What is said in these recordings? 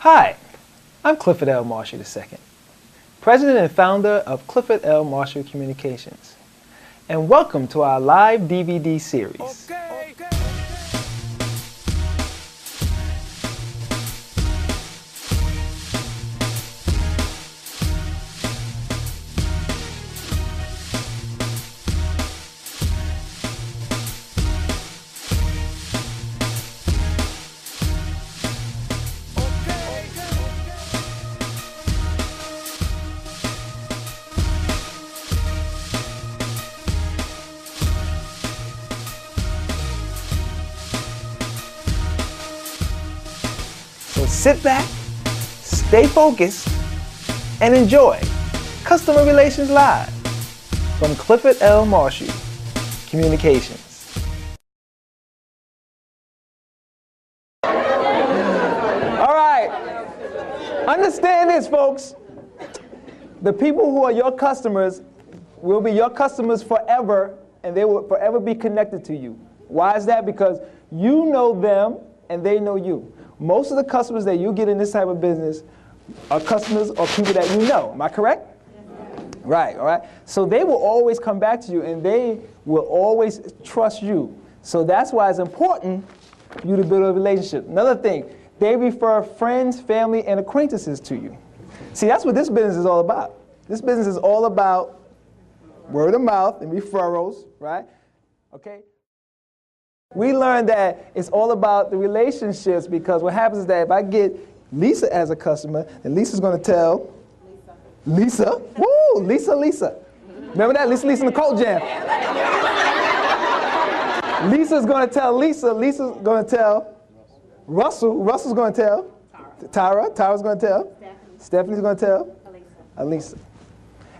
Hi, I'm Clifford L Marshall II, President and founder of Clifford L Marshall Communications, and welcome to our live DVD series. So sit back, stay focused, and enjoy Customer Relations Live from Clifford L Marshall Communications. All right, understand this, folks. The people who are your customers will be your customers forever, and they will forever be connected to you. Why is that? Because you know them and they know you. Most of the customers that you get in this type of business are customers or people that you know. Am I correct? Yes. Right, all right. So they will always come back to you and they will always trust you. So that's why it's important for you to build a relationship. Another thing, they refer friends, family, and acquaintances to you. See, that's what this business is all about. This business is all about word of mouth and referrals, right? Okay? We learned that it's all about the relationships, because what happens is that if I get Lisa as a customer, then Lisa's going to tell Lisa. Woo! Lisa. Remember that? Lisa in the Colt Jam. Lisa's going to tell Lisa. Lisa's going to tell Russell. Russell's going to tell Tyra. Tyra's going to tell Stephanie's going to tell Alisa.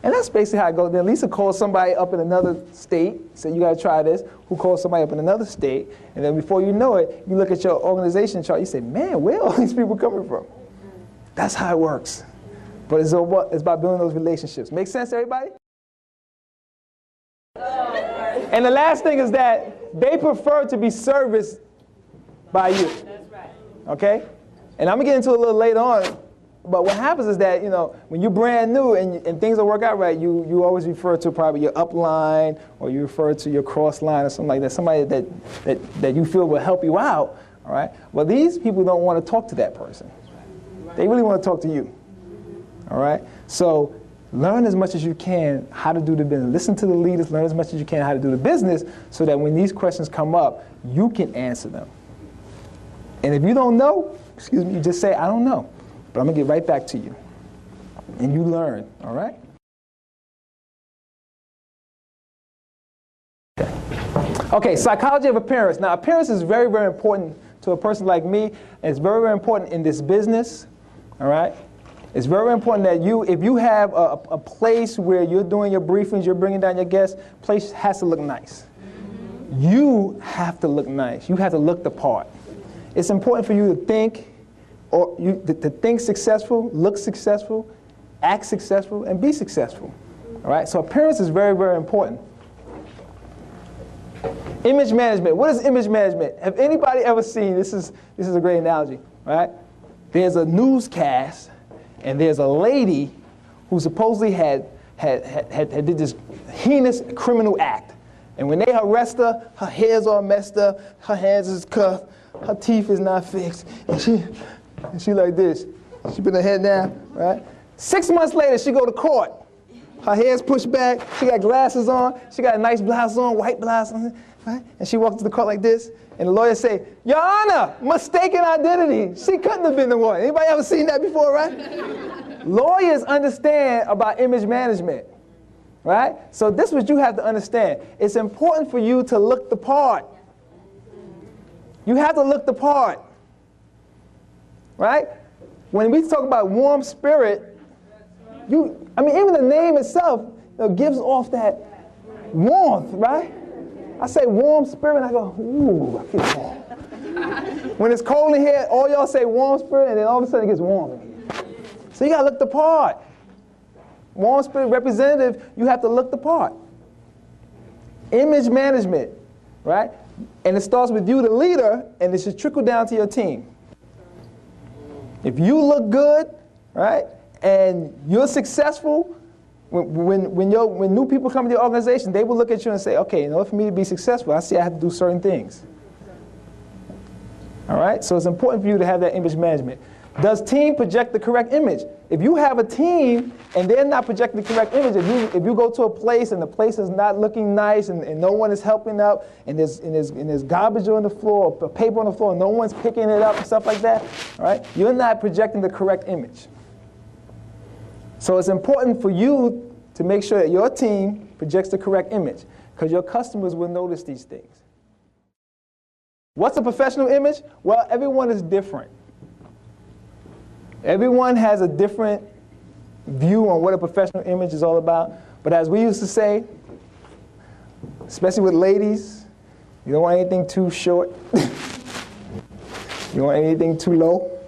And that's basically how it goes. Then Lisa calls somebody up in another state, say you got to try this, who calls somebody up in another state, and then before you know it, you look at your organization chart, you say, man, where are all these people coming from? That's how it works. But it's about building those relationships. Make sense, everybody? And the last thing is that they prefer to be serviced by you. That's right. Okay? And I'm going to get into it a little later on. But what happens is that, you know, when you're brand new and things don't work out right, you always refer to probably your upline, or you refer to your cross line or something like that, somebody that you feel will help you out, all right? Well, these people don't want to talk to that person. They really want to talk to you, all right? So learn as much as you can how to do the business. Listen to the leaders, learn as much as you can how to do the business, so that when these questions come up, you can answer them. And if you don't know, excuse me, you just say, I don't know. But I'm going to get right back to you. And you learn, all right? Okay, psychology of appearance. Now, appearance is very, very important to a person like me. And it's very, very important in this business, all right? It's very, very important that if you have a place where you're doing your briefings, you're bringing down your guests, place has to look nice. You have to look nice. You have to look the part. It's important for you to think, to think successful, look successful, act successful, and be successful. All right? So appearance is very, very important. Image management. What is image management? Have anybody ever seen, this is a great analogy, right? There's a newscast, and there's a lady who supposedly had did this heinous criminal act. And when they arrest her, her hair's all messed up, her hands is cuffed, her teeth is not fixed, and she like this. She put her head down, right? 6 months later, she go to court. Her hair's pushed back. She got glasses on. She got a nice blouse on, white blouse on, right? And she walks to the court like this. And the lawyer say, Your Honor, mistaken identity. She couldn't have been the one. Anybody ever seen that before, right? Lawyers understand about image management, right? So this is what you have to understand. It's important for you to look the part. You have to look the part. Right? When we talk about warm spirit, even the name itself gives off that warmth, right? I say warm spirit, and I go, ooh, I feel warm. When it's cold in here, all y'all say warm spirit, and then all of a sudden it gets warm in here. So you got to look the part. Warm spirit representative, you have to look the part. Image management, right? And it starts with you, the leader, and it should trickle down to your team. If you look good, right, and you're successful, when new people come to your organization, they will look at you and say, okay, in order for me to be successful, I see I have to do certain things. All right? So it's important for you to have that image management. Does team project the correct image? If you have a team and they're not projecting the correct image, if you go to a place and the place is not looking nice and no one is helping out and there's garbage on the floor, or paper on the floor, and no one's picking it up and stuff like that, all right? You're not projecting the correct image. So it's important for you to make sure that your team projects the correct image, because your customers will notice these things. What's a professional image? Well, everyone is different. Everyone has a different view on what a professional image is all about. But as we used to say, especially with ladies, you don't want anything too short. You don't want anything too low.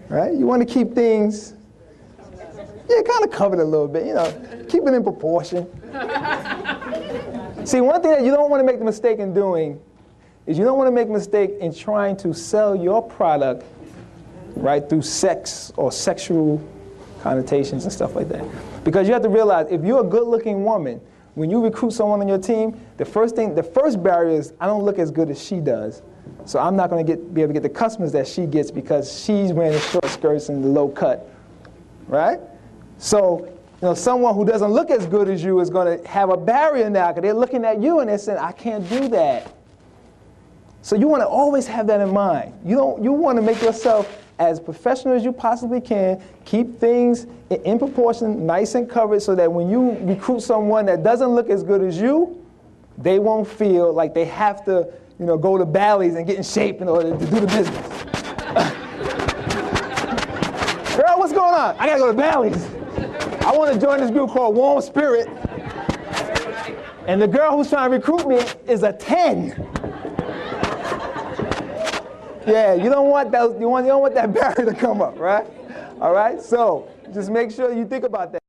Right? You want to keep things, kind of covered a little bit, keep it in proportion. See, one thing that you don't want to make the mistake in doing is you don't want to make a mistake in trying to sell your product, right, through sex or sexual connotations and stuff like that. Because you have to realize, if you're a good-looking woman, when you recruit someone on your team, the first barrier is, I don't look as good as she does, so I'm not going to be able to get the customers that she gets because she's wearing the short skirts and the low cut, right? So, someone who doesn't look as good as you is going to have a barrier now because they're looking at you and they're saying, I can't do that. So you want to always have that in mind. You want to make yourself as professional as you possibly can, keep things in proportion, nice and covered, so that when you recruit someone that doesn't look as good as you, they won't feel like they have to, go to Bally's and get in shape in order to do the business. Girl, what's going on? I gotta go to Bally's. I want to join this group called Warm Spirit. And the girl who's trying to recruit me is a 10. Yeah, you don't want that barrier to come up, right? All right? So just make sure you think about that.